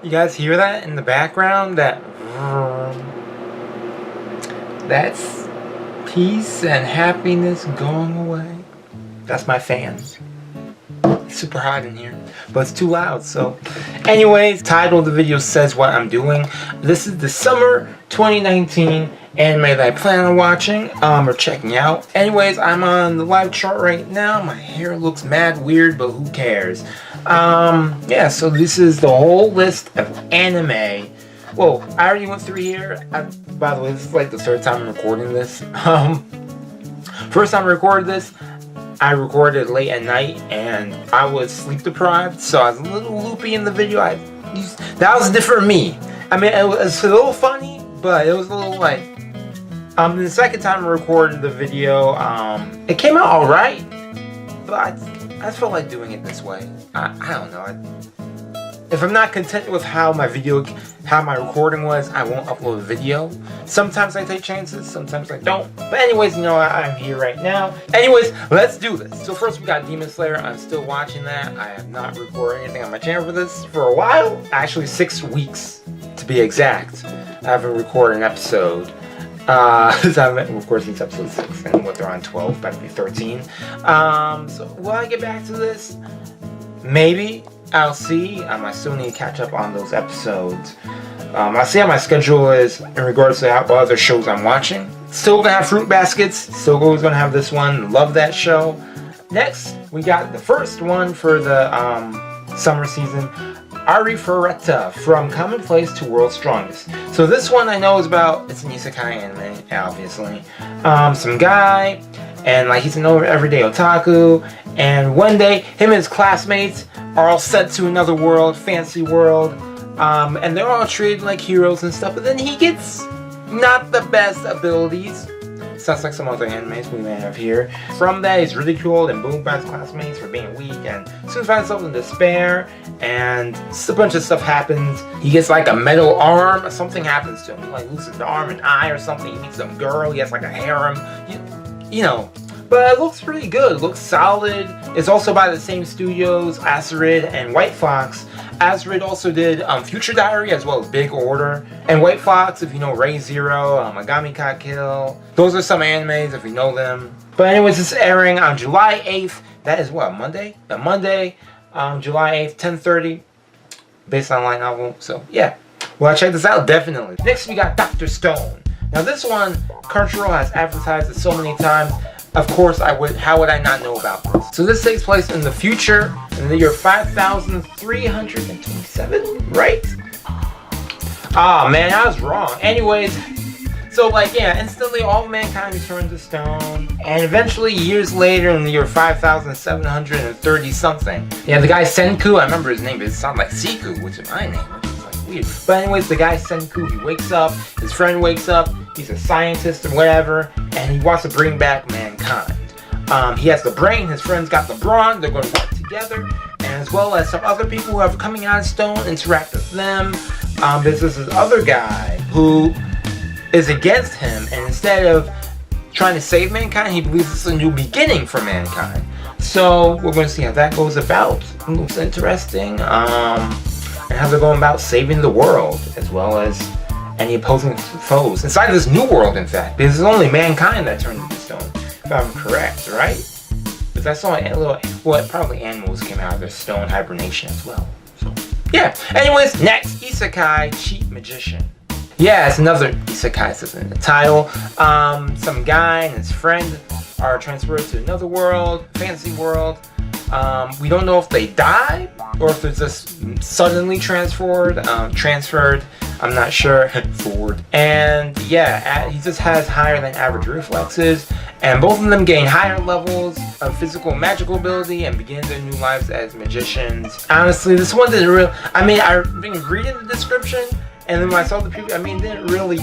You guys hear that in the background? That's peace and happiness going away. That's my fans. It's super hot in here, but it's too loud. So anyways, title of the video says what I'm doing. This is the summer 2019 anime that I plan on watching or checking out. Anyways, I'm on the live chart right now. My hair looks mad weird, but who cares? Yeah, so this is the whole list of anime. Whoa, I already went through here. By the way, this is like the third time I'm recording this. First time I recorded this, I recorded late at night and I was sleep deprived, so I was a little loopy in the video. That was different me. I mean, it was a little funny, but it was a little like, the second time I recorded the video, it came out alright, but I just felt like doing it this way. I don't know. If I'm not content with how my recording was, I won't upload a video. Sometimes I take chances, sometimes I don't. But anyways, you know, I'm here right now. Anyways, let's do this. So first we got Demon Slayer. I'm still watching that. I have not recorded anything on my channel for this for a while. Actually 6 weeks to be exact. I haven't recorded an episode. Because I haven't recorded since episode 6 and what they're on 12, about to be 13. So will I get back to this? Maybe. I'll see. I still need to catch up on those episodes. I'll see how my schedule is in regards to what other shows I'm watching. Still gonna have Fruit Baskets. Still always gonna have this one. Love that show. Next, we got the first one for the summer season. Arifureta, From Commonplace to World's Strongest. So this one I know is about, it's an isekai anime, obviously. Some guy, and like he's an everyday otaku, and one day him and his classmates are all sent to another world, fancy world, and they're all treated like heroes and stuff, but then he gets not the best abilities. Sounds like some other animes we may have here. From that, he's ridiculed and booed by his classmates for being weak, and soon finds himself in despair, and just a bunch of stuff happens. He gets like a metal arm, something happens to him. He like loses an arm, an eye, or something. He meets some girl, he has like a harem, you know. But it looks pretty good, it looks solid. It's also by the same studios, Asterid and White Fox. Asterid also did Future Diary as well as Big Order. And White Fox, if you know Ray Zero, Megami Ka Kill. Those are some animes if you know them. But anyways, it's airing on July 8th. That is what, Monday? Monday, July 8th, 10:30. Based on light novel, so yeah. Well, I check this out, definitely. Next we got Dr. Stone. Now this one, Crunchyroll has advertised it so many times. Of course, how would I not know about this? So this takes place in the future, in the year 5327, right? Ah, man, I was wrong. Anyways, so like, yeah, instantly all mankind turns to stone, and eventually, years later, in the year 5730 something, yeah, the guy Senku, I remember his name, but it sounded like Seku, which is my name, which is like weird. But anyways, the guy Senku, he wakes up, his friend wakes up, he's a scientist or whatever, and he wants to bring back mankind. He has the brain, his friends got the brawn, they're going to work together, and as well as some other people who are coming out of stone, interact with them. There's this other guy who is against him, and instead of trying to save mankind, he believes it's a new beginning for mankind. So we're going to see how that goes about. It looks interesting, and how they're going about saving the world, as well as any opposing foes inside this new world, in fact, because it's only mankind that turned into stone, if I'm correct, right? Because I saw a little, well, probably animals came out of their stone hibernation as well. So yeah. Anyways, next, Isekai Cheat Magician. Yeah, it's another isekai, says in the title. Some guy and his friend are transferred to another world, fantasy world. We don't know if they die or if they're just suddenly transferred. I'm not sure. Forward. And yeah, he just has higher than average reflexes, and both of them gain higher levels of physical and magical ability and begin their new lives as magicians. Honestly, this one didn't really. I mean, I've been reading the description, and then when I saw the preview, I mean, it didn't really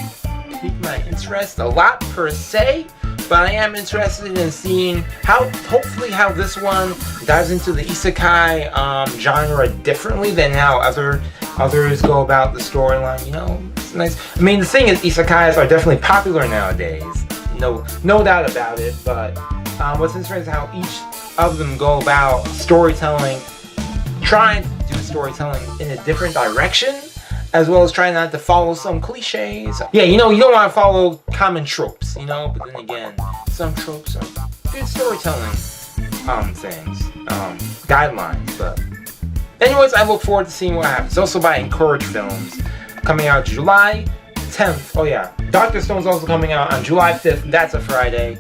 pique my interest a lot per se. But I am interested in seeing hopefully how this one dives into the isekai genre differently than how others go about the storyline. You know, it's nice. I mean, the thing is, isekais are definitely popular nowadays. No doubt about it. But what's interesting is how each of them go about storytelling, trying to do storytelling in a different direction, as well as trying not to follow some cliches. Yeah, you know, you don't want to follow common tropes, you know, but then again, some tropes are good storytelling things, guidelines. But anyways, I look forward to seeing what happens. It's also by Encourage Films, coming out July 10th. Oh yeah, Dr. Stone's also coming out on July 5th. That's a Friday.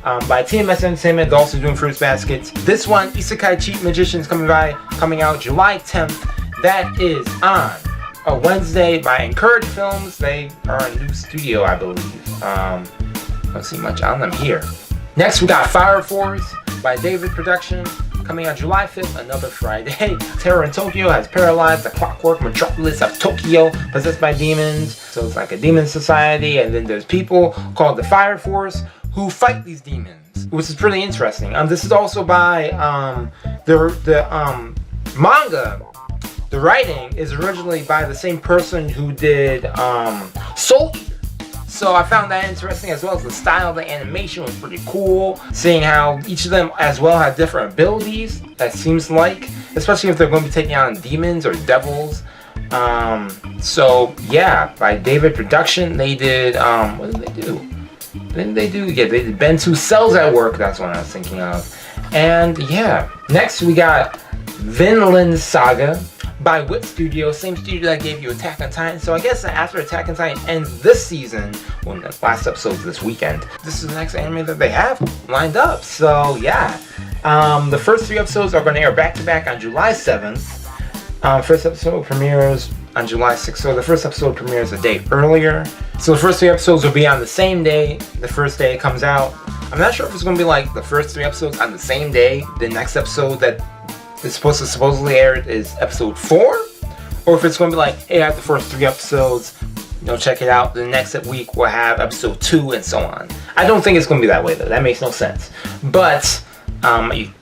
By TMS Entertainment, they're also doing Fruits Baskets. This one, Isekai Cheat Magicians, coming out July 10th. That is on a Wednesday by Encourage Films. They are a new studio, I believe. Don't see much on them here. Next, we got Fire Force by David Production, coming out July 5th, another Friday. Terror in Tokyo has paralyzed the clockwork metropolis of Tokyo, possessed by demons. So it's like a demon society, and then there's people called the Fire Force who fight these demons, which is pretty interesting. This is also by the manga. The writing is originally by the same person who did Soul Eater. So I found that interesting, as well as the style of the animation was pretty cool. Seeing how each of them as well had different abilities, that seems like, especially if they're going to be taking on demons or devils. So yeah, by David Production, they did, what did they do? Then they did Bentu Cells at Work, that's what I was thinking of. And yeah, next we got Vinland Saga by Whip Studio, same studio that gave you Attack on Titan. So I guess after Attack on Titan ends this season, well, the last episode's this weekend, this is the next anime that they have lined up. So yeah, the first 3 episodes are going to air back to back on July 7th. First episode premieres on July 6th, so the first episode premieres a day earlier. So the first 3 episodes will be on the same day, the first day it comes out. I'm not sure if it's going to be like the first 3 episodes on the same day, the next episode that is supposed to supposedly air is episode 4, or if it's going to be like, hey, I have the first 3 episodes, you know, check it out, the next week we'll have episode 2 and so on. I don't think it's going to be that way though, that makes no sense. But,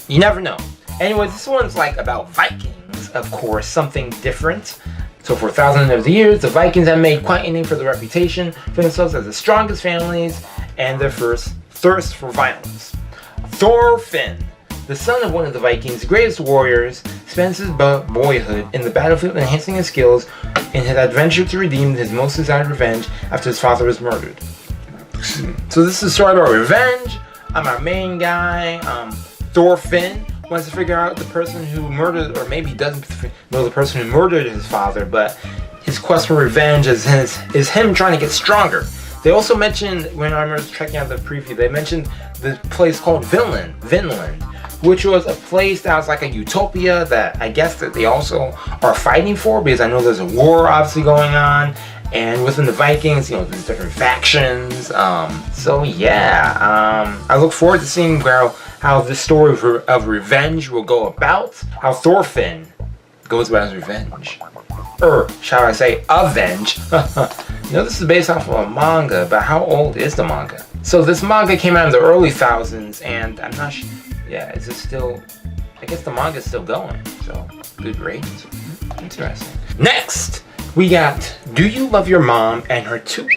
you never know. Anyways, this one's like about Vikings, of course, something different. So for thousands of years, the Vikings have made quite a name for their reputation for themselves as the strongest families and their first thirst for violence. Thorfinn, the son of one of the Vikings' greatest warriors, spends his boyhood in the battlefield enhancing his skills in his adventure to redeem his most desired revenge after his father was murdered. So this is a story about revenge. Our main guy, Thorfinn, wants to figure out the person who murdered, or maybe he doesn't know the person who murdered his father, but his quest for revenge is him trying to get stronger. They also mentioned, when I was checking out the preview, they mentioned the place called Vinland, which was a place that was like a utopia that I guess that they also are fighting for, because I know there's a war obviously going on, and within the Vikings, you know, there's different factions. So yeah, I look forward to seeing how this story of revenge will go about, how Thorfinn goes about his revenge. Or, shall I say, avenge. You know, this is based off of a manga, but how old is the manga? So this manga came out in the early thousands, and I'm not sure, yeah, is it still, I guess the manga's still going, so good ratings. Interesting. Next, we got Do You Love Your Mom and Her Two...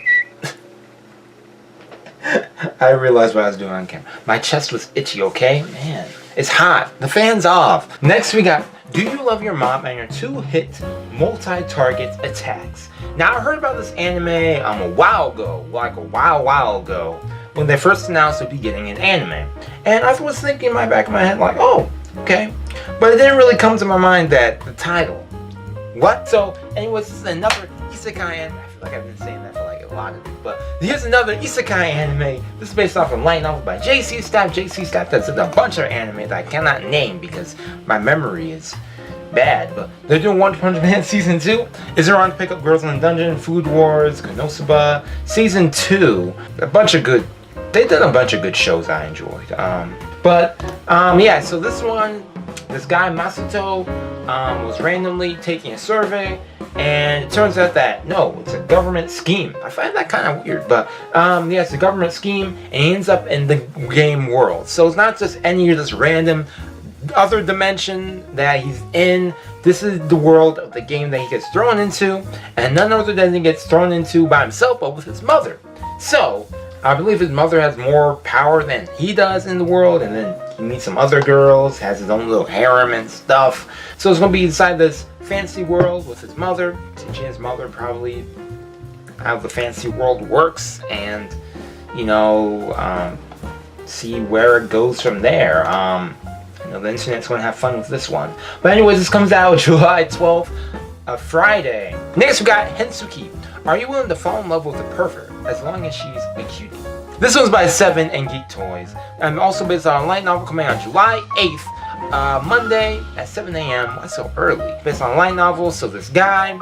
I realized what I was doing on camera. My chest was itchy, okay? Man, it's hot. The fan's off. Next, we got Do You Love Your Mom and Your 2-hit multi-target attacks. Now, I heard about this anime a while ago, like a while ago, when they first announced they'd be getting an anime. And I was thinking in my back of my head, like, oh, okay. But it didn't really come to my mind that the title. What? So, anyways, this is another isekai anime. I feel like I've been saying that for like a lot of it. But here's another isekai anime. This is based off a light novel by JC Staff. JC Staff does a bunch of anime that I cannot name because my memory is bad. But they're doing One Punch Man Season 2. Is around to pick up Girls in the Dungeon, Food Wars, Konosuba. Season 2. A bunch of good... They did a bunch of good shows I enjoyed. Yeah, so this one... This guy, Masato, was randomly taking a survey, and it turns out that, no, it's a government scheme. I find that kind of weird, but, yeah, it's a government scheme, and he ends up in the game world. So it's not just any of this random other dimension that he's in. This is the world of the game that he gets thrown into, and none other than he gets thrown into by himself, but with his mother. So, I believe his mother has more power than he does in the world, and then He meets some other girls, has his own little harem and stuff. So it's gonna be inside this fantasy world with his mother, teaching his mother probably how the fantasy world works, and see where it goes from there. The internet's gonna have fun with this one. But anyways, this comes out July 12th, a Friday. Next we got Hensuki. Are you willing to fall in love with a pervert as long as she's a cutie? This one's by Seven and Geek Toys. And also based on a light novel coming out July 8th, Monday at 7 a.m. Why so early? Based on a light novel, so this guy,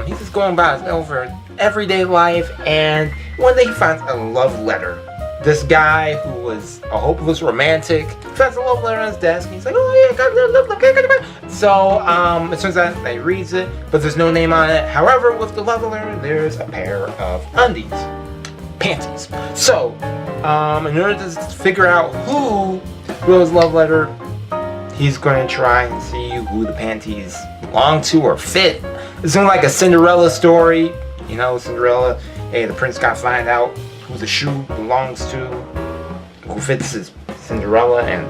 he's just going about his over everyday life, and one day he finds a love letter. This guy who was a hopeless romantic finds a love letter on his desk, and he's like, oh yeah, got a love letter. So it turns out that he reads it, but there's no name on it. However, with the love letter, there's a pair of undies, panties. So in order to figure out who wrote his love letter, he's going to try and see who the panties belong to or fit. It's kind of like a Cinderella story. Cinderella, hey, the prince got to find out who the shoe belongs to, who fits his Cinderella, and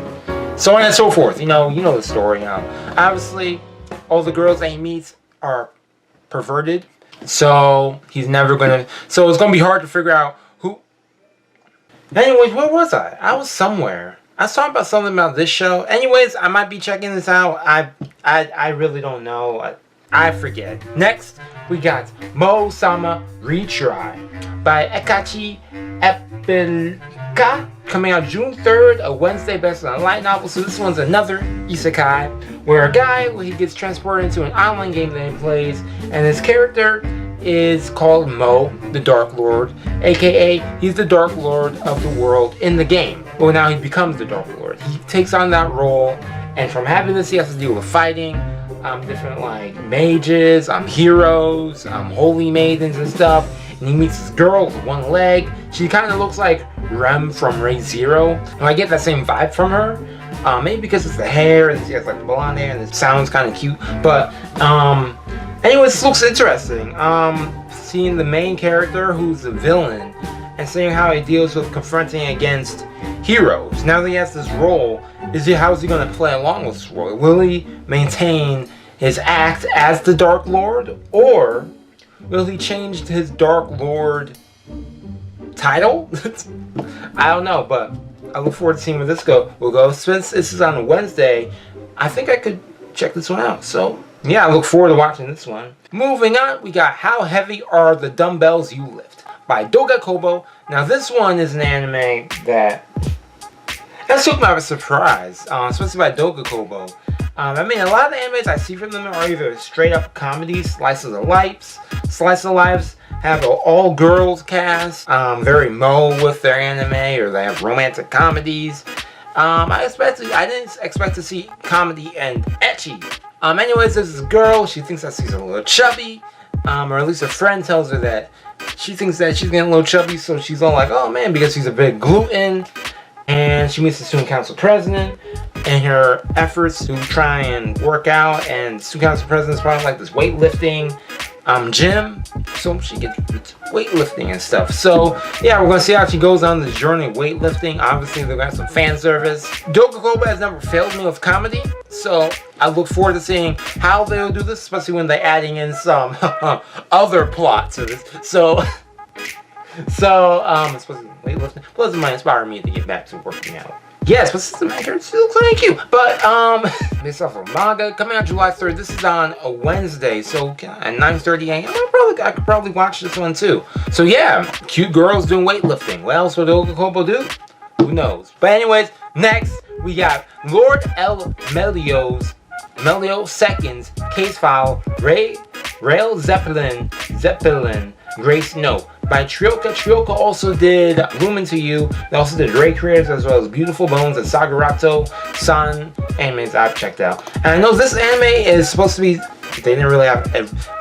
so on and so forth. You know the story. Obviously, all the girls that he meets are perverted, so he's never gonna. So it's gonna be hard to figure out who. Anyways, where was I? I was somewhere. I was talking about something about this show. Anyways, I might be checking this out. I really don't know. I forget. Next, we got Mosama Retry by Ekachi Epilka, coming out June 3rd, a Wednesday, based on a light novel. So this one's another isekai, where a guy, he gets transported into an online game that he plays, and his character is called Mo, the Dark Lord, aka he's the Dark Lord of the world in the game. Well, now he becomes the Dark Lord. He takes on that role, and from having this, he has to deal with fighting different like mages, heroes, holy maidens and stuff. And he meets this girl with one leg. She kind of looks like Rem from Re:Zero, and I get that same vibe from her. Maybe because it's the hair and she has like blonde hair and it sounds kind of cute. But anyways, this looks interesting. Seeing the main character who's the villain and seeing how he deals with confronting against heroes. Now that he has this role, how's he going to play along with this role? Will he maintain his act as the Dark Lord, or will he change his Dark Lord title? I don't know, but I look forward to seeing where this will go. Since this is on a Wednesday, I think I could check this one out. So yeah, I look forward to watching this one. Moving on, we got How Heavy Are the Dumbbells You Lift by Doga Kobo. Now this one is an anime that took me by surprise, especially by Doga Kobo. I mean, a lot of the animes I see from them are either straight up comedies, slices of lives. Slice of lives have an all girls cast, very Mo with their anime, or they have romantic comedies. I didn't expect to see comedy and ecchi. Anyways, there's this girl. She thinks that she's a little chubby, or at least a friend tells her that she thinks that she's getting a little chubby, so she's all like, oh man, because she's a big gluten. And she meets the student council president in her efforts to try and work out, and the student council president is probably like this weightlifting gym, so she gets weightlifting and stuff. So yeah, we're gonna see how she goes on this journey of weightlifting. Obviously they're gonna have some fan service. Doga Kobo has never failed me with comedy, so I look forward to seeing how they'll do this, especially when they're adding in some other plot to this. So especially weightlifting. Plus it might inspire me to get back to working out. Yes, but the main character still looks kind of cute. But based off of manga, coming out July 3rd. This is on a Wednesday, so at 9:30 a.m. I could probably watch this one too. So yeah, cute girls doing weightlifting. What else would Doga Kobo do? Who knows? But anyways, next we got Lord L. Melio II's case file Rail Zeppelin Grace Note by Trioka. Trioka also did Lumen to You. They also did Ray Creators, as well as Beautiful Bones and Sagarato San animes I've checked out. And I know this anime is supposed to be, they didn't really have,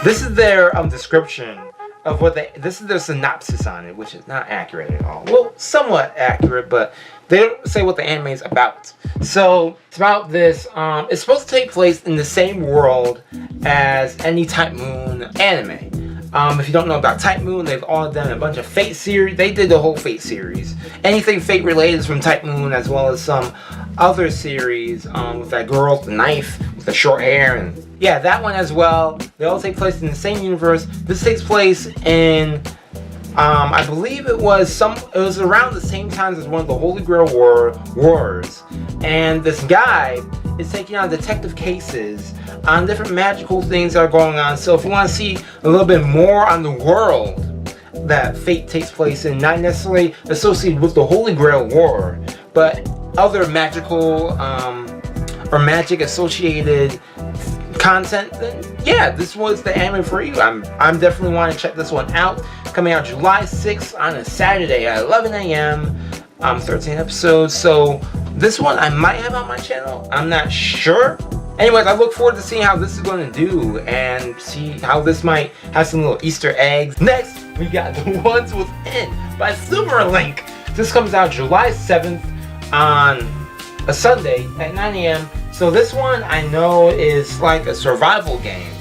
this is their description of what this is their synopsis on it, which is not accurate at all. Well, somewhat accurate, but they don't say what the anime is about. So it's about this, it's supposed to take place in the same world as Any Type Moon anime. If you don't know about Type Moon, they've all done a bunch of Fate series. They did the whole Fate series. Anything Fate related is from Type Moon, as well as some other series with that girl with the knife with the short hair, and yeah, that one as well. They all take place in the same universe. This takes place in I believe it was around the same time as one of the Holy Grail Wars, and this guy is taking on detective cases on different magical things that are going on. So if you want to see a little bit more on the world that Fate takes place in, not necessarily associated with the Holy Grail War, but other magical or magic associated content, then yeah, this was the anime for you. I'm definitely want to check this one out. Coming out July 6th on a Saturday at 11 a.m. 13 episodes. So this one I might have on my channel. I'm not sure. Anyways, I look forward to seeing how this is going to do and see how this might have some little Easter eggs. Next, we got The Ones Within by Silverlink. This comes out July 7th on a Sunday at 9 a.m. So this one I know is like a survival game.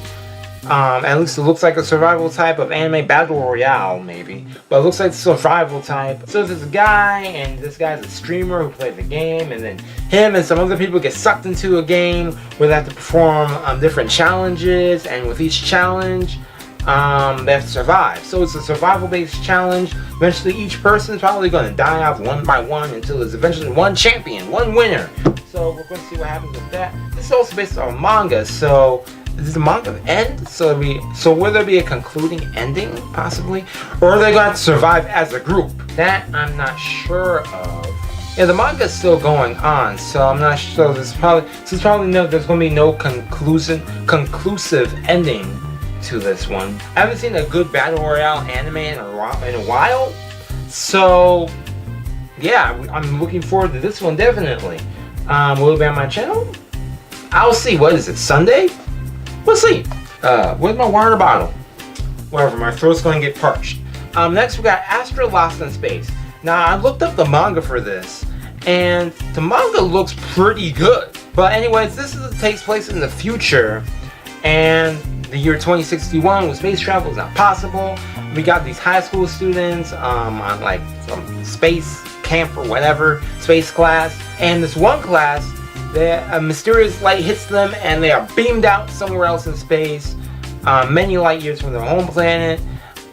At least it looks like a survival type of anime battle royale, maybe. But it looks like survival type. So there's a guy, and this guy's a streamer who plays the game, and then him and some other people get sucked into a game where they have to perform different challenges, and with each challenge, they have to survive. So it's a survival-based challenge. Eventually, each person is probably going to die off one by one until there's eventually one champion, one winner. So we're going to see what happens with that. This is also based on manga, so does the manga end? So will there be a concluding ending, possibly? Or are they going to survive as a group? That I'm not sure of. Yeah, the manga is still going on, so I'm not sure. There's going to be no conclusive ending to this one. I haven't seen a good battle royale anime in a while, so yeah, I'm looking forward to this one definitely. Will it be on my channel? I'll see. What is it, Sunday? We'll see. Where's my water bottle? Whatever, my throat's going to get parched. Next we got Astra Lost in Space. Now I looked up the manga for this, and the manga looks pretty good. But anyways, takes place in the future, and the year 2061 when space travel is not possible. We got these high school students on like some space camp or whatever, space class, and this one class, a mysterious light hits them and they are beamed out somewhere else in space, many light years from their home planet.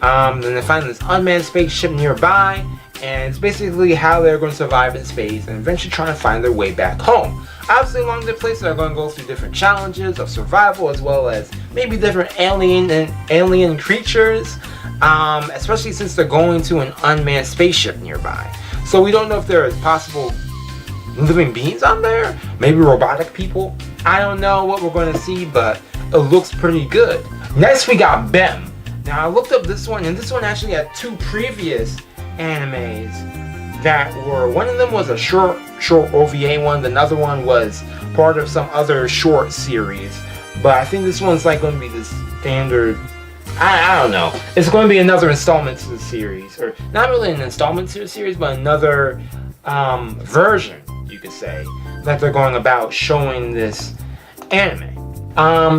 Then they find this unmanned spaceship nearby, and it's basically how they're going to survive in space and eventually trying to find their way back home. Obviously, along the place, they're going to go through different challenges of survival, as well as maybe different alien creatures, especially since they're going to an unmanned spaceship nearby. So we don't know if there is possible living beings on there, maybe robotic people. I don't know what we're going to see, but it looks pretty good. Next, we got BEM. Now, I looked up this one, and this one actually had two previous animes that were, one of them was a short OVA one, another one was part of some other short series, but I think this one's like going to be the standard. I don't know, it's going to be another installment to the series, or not really an installment to the series, but another version, you could say, that they're going about showing this anime.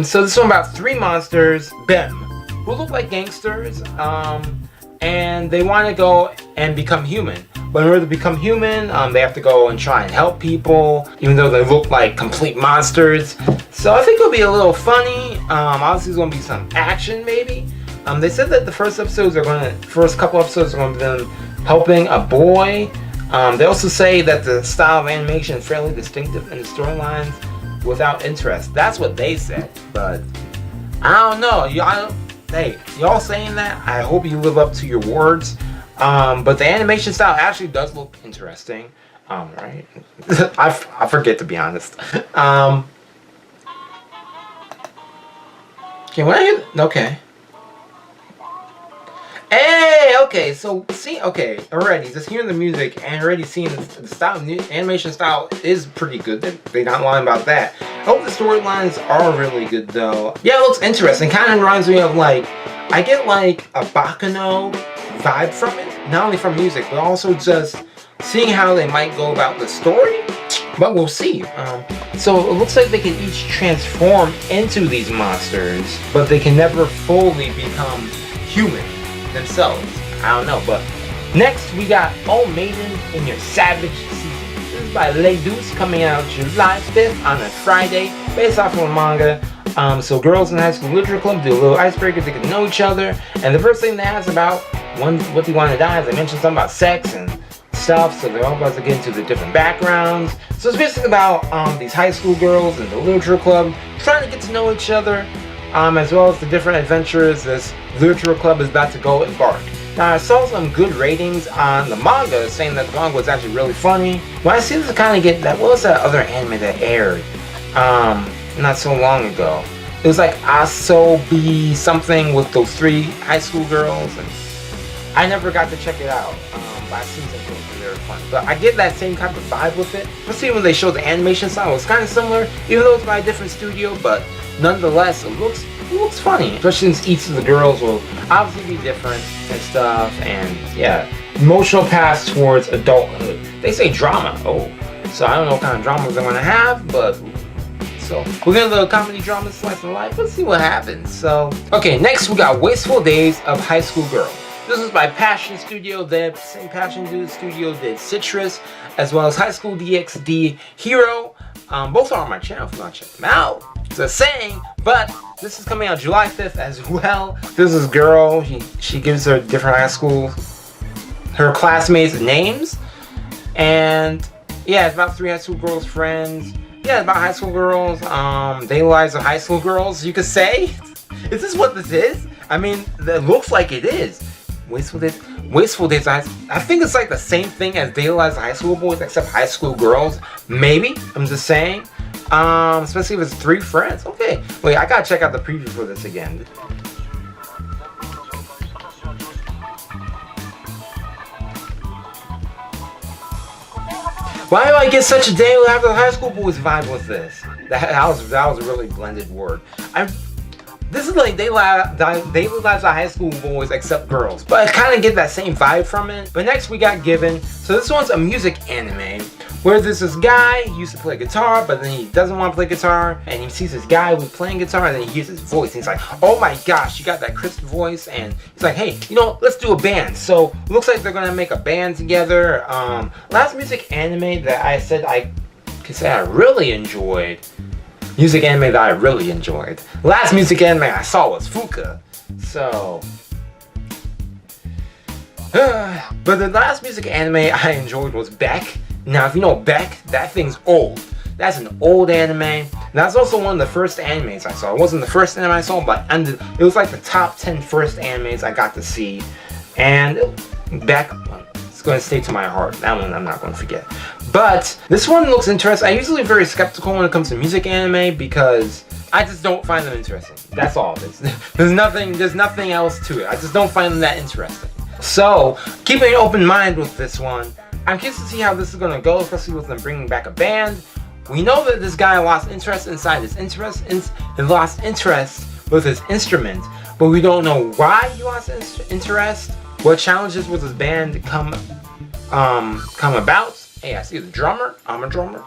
So this one about three monsters, BEM, who look like gangsters, and they want to go and become human. But in order to become human, they have to go and try and help people, even though they look like complete monsters. So I think it'll be a little funny. Obviously, there's going to be some action, maybe. They said that the first couple episodes are going to be them helping a boy. They also say that the style of animation is fairly distinctive and the storylines without interest. That's what they said, but I don't know. Hey, y'all saying that? I hope you live up to your words. But the animation style actually does look interesting. Right? I forget, to be honest. Okay, when I hear, okay. Hey, okay, so see, okay, already just hearing the music and already seeing the style, animation style is pretty good. They're not lying about that. I hope the storylines are really good though. Yeah, it looks interesting. Kind of reminds me of like, I get like a Baccano vibe from it. Not only from music, but also just seeing how they might go about the story. But we'll see. So it looks like they can each transform into these monsters, but they can never fully become human themselves. I don't know, but next we got Oh Maiden in Your Savage Season. This is by Le Deuce, coming out July 5th on a Friday, based off of a manga. So girls in high school literature club do a little icebreaker to get to know each other, and the first thing they ask about what do you want to die is they mention something about sex and stuff, so they're all about to get into the different backgrounds. So it's basically about these high school girls in the literature club trying to get to know each other, as well as the different adventures this literature club is about to go embark. Now, I saw some good ratings on the manga saying that the manga was actually really funny. When I see this kind of get that, what was that other anime that aired not so long ago? It was like Asobi something with those 3 high school girls, and I never got to check it out. But I seen some things very fun. But I get that same type of vibe with it. Especially when they show the animation style, it's kind of similar, even though it's by a different studio. But nonetheless, it looks funny. Especially since each of the girls will obviously be different and stuff. And yeah, emotional paths towards adulthood. They say drama. Oh, so I don't know what kind of dramas they're gonna have, but. So we're gonna do a comedy drama slice of life. Let's see what happens. So okay, next we got Wasteful Days of High School Girl. This is by Passion Studio. The same Passion Studio did Citrus, as well as High School DxD Hero. Both are on my channel if you want to check them out. Just saying, but this is coming out July 5th as well. This is girl. She gives her different high school, her classmates names, and yeah, it's about 3 high school girls friends. Yeah, it's about high school girls. Daily lives of high school girls, you could say. Is this what this is? I mean, it looks like it is. Wasteful Days. I think it's like the same thing as Daily Lives of High School Boys, except high school girls. Maybe. I'm just saying. Especially if it's 3 friends. Okay. Wait, I gotta check out the preview for this again. Why do I get such a Daily Lives of High School Boys vibe with this? That was a really blended word. This is like Daily Lives of High School Boys except girls, but I kind of get that same vibe from it. But next we got Given. So this one's a music anime where there's this guy, he used to play guitar, but then he doesn't want to play guitar, and he sees this guy who's playing guitar, and then he hears his voice, and he's like, oh my gosh, you got that crisp voice, and he's like, hey, you know, let's do a band. So looks like they're gonna make a band together. Last music anime that I said I could say I really enjoyed. Music anime that I really enjoyed. Last music anime I saw was Fuka. So, but the last music anime I enjoyed was Beck. Now, if you know Beck, that thing's old. That's an old anime. That's also one of the first animes I saw. It wasn't the first anime I saw, but it was like the top 10 first animes I got to see. And Beck, it's going to stay to my heart. That one I'm not going to forget. But this one looks interesting. I'm usually very skeptical when it comes to music anime because I just don't find them interesting. That's all. There's nothing else to it. I just don't find them that interesting. So, keeping an open mind with this one, I'm curious to see how this is going to go, especially with them bringing back a band. We know that this guy lost interest inside his interest. He lost interest with his instrument, but we don't know why he lost interest. What challenges with his band come about? Hey, I see the drummer. I'm a drummer.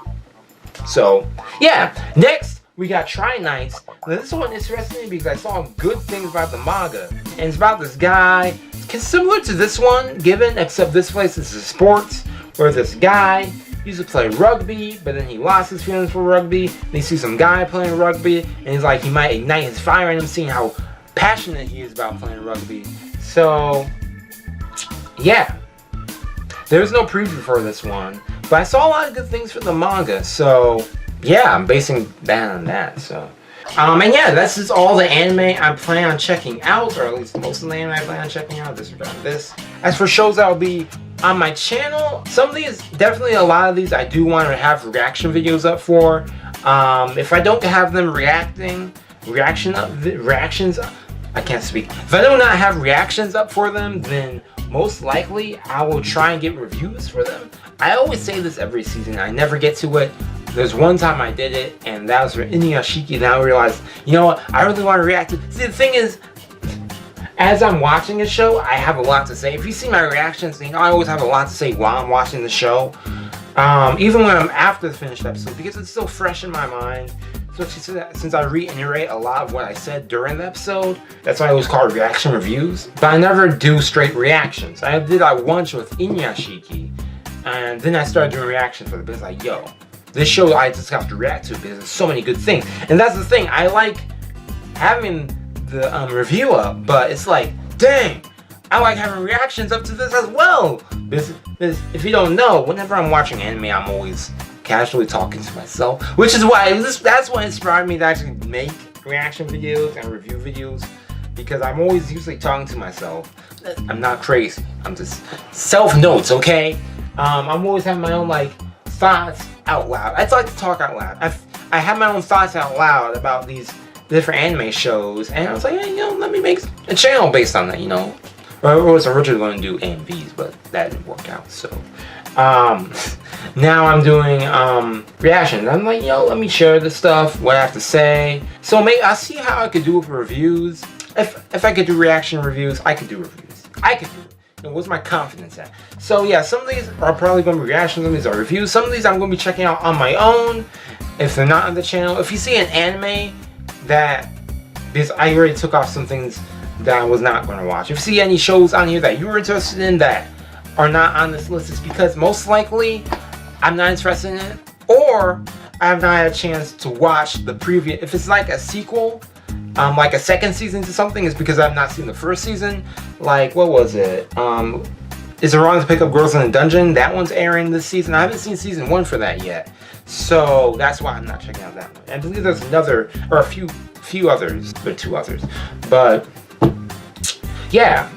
So, yeah. Next, we got Try Nights. Now, this one interested me because I saw good things about the manga. And it's about this guy. It's similar to this one, Given, except this place is a sports, where this guy used to play rugby, but then he lost his feelings for rugby. And he sees some guy playing rugby, and he's like, he might ignite his fire in him, seeing how passionate he is about playing rugby. So, yeah. There's no preview for this one, but I saw a lot of good things for the manga, so yeah, I'm basing that on that, so. And yeah, this is all the anime I plan on checking out, or at least most of the anime I plan on checking out, disregard this. As for shows that will be on my channel, some of these, definitely a lot of these I do want to have reaction videos up for. If I don't have them reactions, I can't speak. If I do not have reactions up for them, then most likely I will try and get reviews for them. I always say this every season, I never get to it. There's one time I did it, and that was for Inuyashiki, and I realized, you know what, I really want to react to it. See, the thing is, as I'm watching a show, I have a lot to say. If you see my reactions, you know, I always have a lot to say while I'm watching the show. Even when I'm after the finished episode, because it's still fresh in my mind. especially since I reiterate a lot of what I said during the episode. That's why I always call it reaction reviews. But I never do straight reactions. I did that once with Inuyashiki, and then I started doing reactions for it. But it's like, yo, this show I just have to react to because there's so many good things. And that's the thing, I like having the review up, but it's like, dang, I like having reactions up to this as well. Because if you don't know, whenever I'm watching anime, I'm always casually talking to myself, which is why that's what inspired me to actually make reaction videos and review videos, because I'm always usually talking to myself. I'm not crazy. I'm just self-notes, okay? I'm always having my own like thoughts out loud. I like to talk out loud. I have my own thoughts out loud about these different anime shows, and I was like, hey, you know, let me make a channel based on that, you know. I was originally going to do AMVs, but that didn't work out, so now I'm doing reactions. I'm like, yo, let me share this stuff, what I have to say. So maybe I'll see how I could do it for reviews. If I could do reaction reviews, I could do reviews. I could do it. You know, what's my confidence at? So yeah, some of these are probably going to be reactions, some of these are reviews, some of these I'm going to be checking out on my own if they're not on the channel. If you see an anime that, because I already took off some things that I was not going to watch. If you see any shows on here that you were interested in that are not on this list, it's because most likely I'm not interested in it, or I have not had a chance to watch the previous. If it's like a sequel, like a second season to something, it's because I've not seen the first season. Like, what was it? Is It Wrong to Pick Up Girls in a Dungeon? That one's airing this season. I haven't seen season 1 for that yet, so that's why I'm not checking out that one. I believe there's another, or a few others. There are 2 others, but yeah,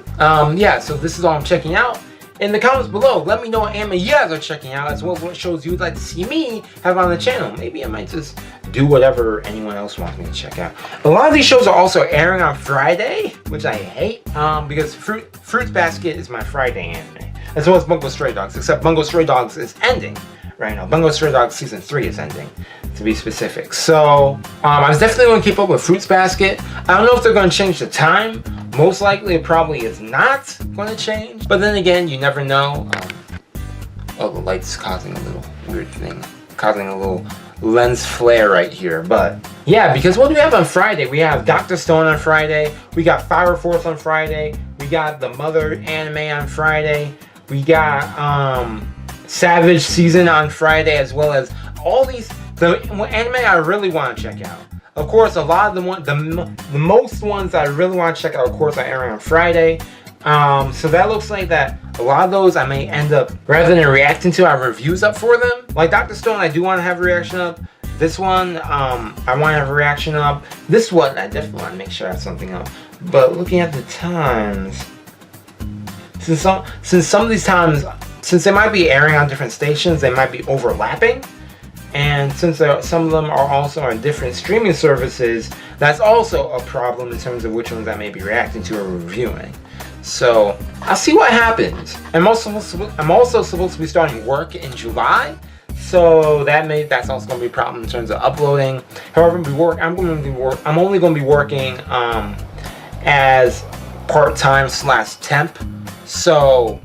so this is all I'm checking out. In the comments below, let me know what anime you guys are checking out, as well as what shows you would like to see me have on the channel. Maybe I might just do whatever anyone else wants me to check out. A lot of these shows are also airing on Friday, which I hate, because Fruits Basket is my Friday anime, as well as Bungo Stray Dogs, except Bungo Stray Dogs is ending right now. Bungo Stray Dogs Season 3 is ending, to be specific. So, I was definitely going to keep up with Fruits Basket. I don't know if they're going to change the time. Most likely it probably is not going to change. But then again, you never know. Oh, the light's causing a little weird thing. Causing a little lens flare right here. But yeah, because what do we have on Friday? We have Dr. Stone on Friday. We got Fire Force on Friday. We got the Mother anime on Friday. We got Savage Season on Friday, as well as all these the anime I really want to check out. Of course, a lot of the most ones I really want to check out, of course, are airing on Friday. So that looks like that a lot of those I may end up, rather than reacting to, I have reviews up for them. Like Dr. Stone, I do want to have a reaction up. This one, I want to have a reaction up. This one, I definitely want to make sure I have something up. But looking at the times, since some of these times, since they might be airing on different stations, they might be overlapping. And since some of them are also on different streaming services, that's also a problem in terms of which ones I may be reacting to or reviewing. So I'll see what happens. I'm also supposed to be starting work in July, so that's also going to be a problem in terms of uploading. However, I'm only going to be working as part-time / temp, so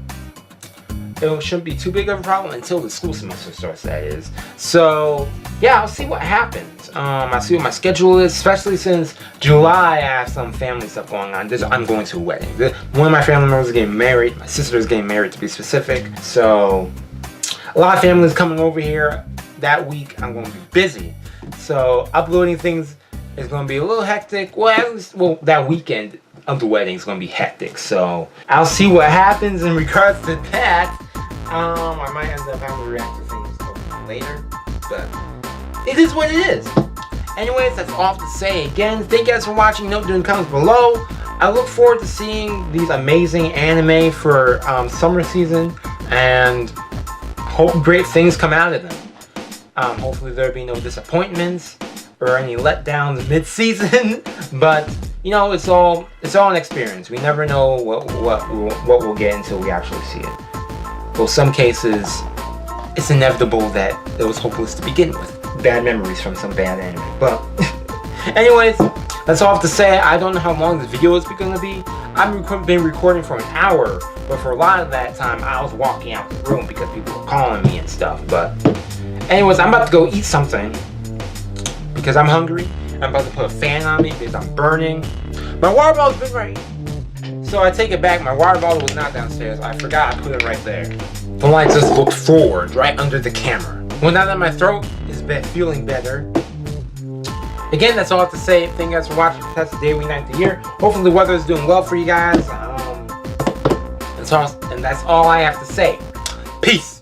it shouldn't be too big of a problem until the school semester starts, that is. So yeah, I'll see what happens. I'll see what my schedule is, especially since July I have some family stuff going on. I'm going to a wedding. One of my family members is getting married. My sister is getting married, to be specific. So a lot of families coming over here that week. I'm going to be busy. So uploading things is going to be a little hectic. Well, that weekend of the wedding is going to be hectic. So I'll see what happens in regards to that. I might end up having to react to things a little later, but it is what it is. Anyways, that's all I have to say. Again, thank you guys for watching. Note in the comments below. I look forward to seeing these amazing anime for summer season, and hope great things come out of them. Hopefully there'll be no disappointments or any letdowns mid-season, but you know, it's all an experience. We never know what we'll get until we actually see it. Well, some cases, it's inevitable that it was hopeless to begin with. Bad memories from some bad anime. But anyways, that's all I have to say. I don't know how long this video is going to be. I've been recording for an hour, but for a lot of that time, I was walking out the room because people were calling me and stuff. But anyways, I'm about to go eat something, because because I'm hungry. I'm about to put a fan on me because I'm burning. My water bottle's been right here. So I take it back. My water bottle was not downstairs. I forgot I put it right there. The light just looked forward, right under the camera. Well, now that my throat is feeling better. Again, that's all I have to say. Thank you guys for watching. That's the day, week, night, the year. Hopefully the weather is doing well for you guys. That's all I have to say. Peace.